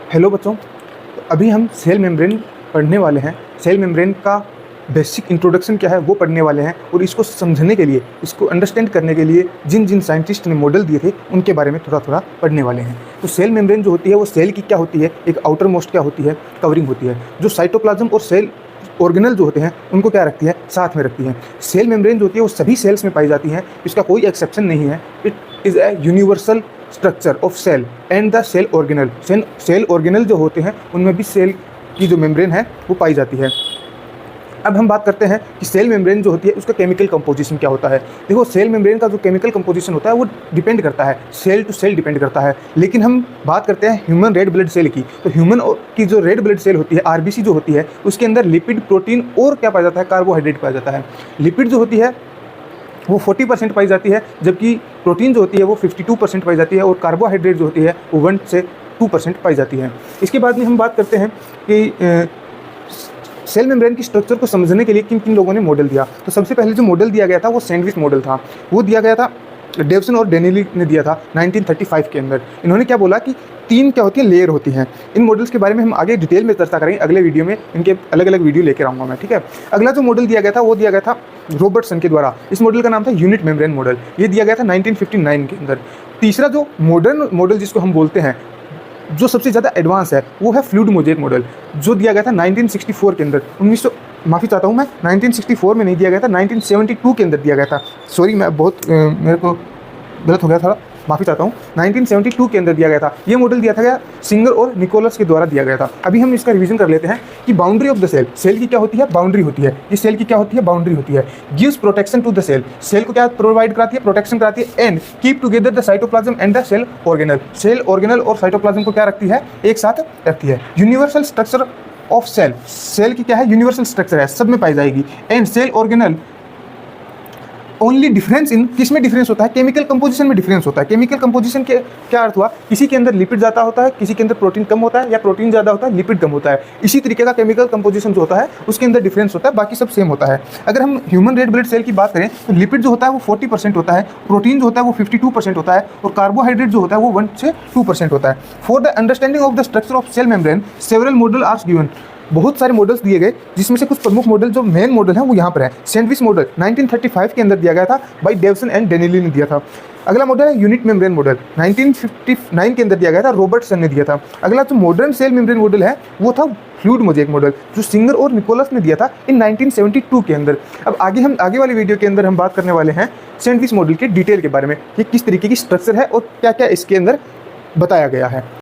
Hello बच्चों, अभी हम सेल मेम्ब्रेन पढ़ने वाले हैं। सेल मेम्ब्रेन का बेसिक इंट्रोडक्शन क्या है वो पढ़ने वाले हैं और इसको समझने के लिए, इसको अंडरस्टैंड करने के लिए जिन जिन साइंटिस्ट ने मॉडल दिए थे उनके बारे में थोड़ा थोड़ा पढ़ने वाले हैं। तो सेल मेम्ब्रेन जो होती है वो सेल की क्या होती है, एक आउटर मोस्ट क्या होती है, कवरिंग होती है, जो साइटोप्लाज्म और सेल ऑर्गेनल जो होते हैं उनको क्या रखती है, साथ में रखती है। सेल मेम्ब्रेन जो होती है वो सभी सेल्स में पाई जाती है, इसका कोई एक्सेप्शन नहीं है। It is a universal structure of cell and the cell organelle. Cell organelle जो होते हैं उनमें भी सेल की जो मेम्ब्रेन है वो पाई जाती है। अब हम बात करते हैं कि सेल मेम्ब्रेन जो होती है उसका केमिकल कंपोजिशन क्या होता है। देखो, सेल मेम्ब्रेन का जो केमिकल कंपोजिशन होता है वो डिपेंड करता है, सेल टू सेल डिपेंड करता है। लेकिन हम बात करते हैं ह्यूमन रेड ब्लड सेल की, तो ह्यूमन की जो रेड ब्लड सेल होती है, आरबीसी जो होती है, उसके अंदर लिपिड, प्रोटीन और क्या पाया जाता है, कार्बोहाइड्रेट पाया जाता है। लिपिड जो होती है वो 40% पाई जाती है, जबकि प्रोटीन जो होती है वो 52% पाई जाती है और कार्बोहाइड्रेट जो होती है वो 1 से 2% पाई जाती है। इसके बाद में हम बात करते हैं कि सेल मेम्ब्रेन की स्ट्रक्चर को समझने के लिए किन किन लोगों ने मॉडल दिया। तो सबसे पहले जो मॉडल दिया गया था वो सैंडविच मॉडल था। वो दिया गया था डेवसन और डेनिली ने दिया था 1935 के अंदर। इन्होंने क्या बोला कि 3 क्या होती है, लेयर होती हैं। इन मॉडल्स के बारे में हम आगे डिटेल में चर्चा करेंगे, अगले वीडियो में इनके अलग अलग वीडियो लेकर आऊँगा मैं, ठीक है। अगला जो मॉडल दिया गया था वो दिया गया था रॉबर्टसन के द्वारा। इस मॉडल का नाम था यूनिट मेम्ब्रेन मॉडल। ये दिया गया था 1959 के अंदर। तीसरा जो मॉडर्न मॉडल जिसको हम बोलते हैं, जो सबसे ज़्यादा एडवांस है, वो है फ्लूइड मोज़ेक मॉडल, जो दिया गया था 1964 के अंदर। 1964 में नहीं दिया गया था, 1972 के अंदर दिया गया था। सॉरी, मैं बहुत मेरे को गलत हो गया था, माफ़ी चाहता हूँ। 1972 के अंदर दिया गया था। ये मॉडल दिया था गया सिंगर और निकोलस के द्वारा दिया गया था। अभी हम इसका रिवीजन कर लेते हैं कि boundary of the cell, cell की क्या होती है, बाउंड्री होती है। ये सेल की क्या होती है, बाउंड्री होती है। Gives protection to the cell, cell को क्या प्रोवाइड कराती है, प्रोटेक्शन कराती है। And keep together the cytoplasm and the cell organelle, cell organelle और साइटोप्लाज्म को क्या रखती है, एक साथ रखती है। Universal structure of cell, cell की क्या है, यूनिवर्सल स्ट्रक्चर है, सब में पाई जाएगी। And cell organelle only difference in, किस में डिफरेंस होता है, केमिकल कंपोजिशन में डिफरेंस होता है। केमिकल कंपोजिशन के क्या अर्थ हुआ, किसी के अंदर लिपिड ज़्यादा होता है, किसी के अंदर प्रोटीन कम होता है, या प्रोटीन ज़्यादा होता है, लिपिड कम होता है। इसी तरीके का केमिकल कंपोजिशन जो होता है उसके अंदर डिफरेंस होता है, बाकी सब सेम होता है। अगर हम ह्यूमन रेड ब्लड सेल की बात करें तो लिपिड जो होता है वो 40% होता है, प्रोटीन जो होता है वो 52% होता है और कार्बोहाइड्रेट जो होता है वो 1 से 2% होता है। For the understanding of the structure of cell membrane several model are given, बहुत सारे मॉडल्स दिए गए, जिसमें से कुछ प्रमुख मॉडल, जो मेन मॉडल है वो यहाँ पर है। सैंडविच मॉडल 1935 के अंदर दिया गया था, बाई डेवसन एंड डेनिली ने दिया था। अगला मॉडल है यूनिट मेम्ब्रेन मॉडल, 1959 के अंदर दिया गया था, रॉबर्टसन ने दिया था। अगला जो मॉडर्न सेल मेम्ब्रेन मॉडल है वो था फ्लूइड मोज़ेक मॉडल, जो सिंगर और निकोलस ने दिया था इन 1972 के अंदर। अब आगे वाली वीडियो के अंदर हम बात करने वाले हैं सैंडविच मॉडल के डिटेल के बारे में, कि किस तरीके की स्ट्रक्चर है और क्या क्या इसके अंदर बताया गया है।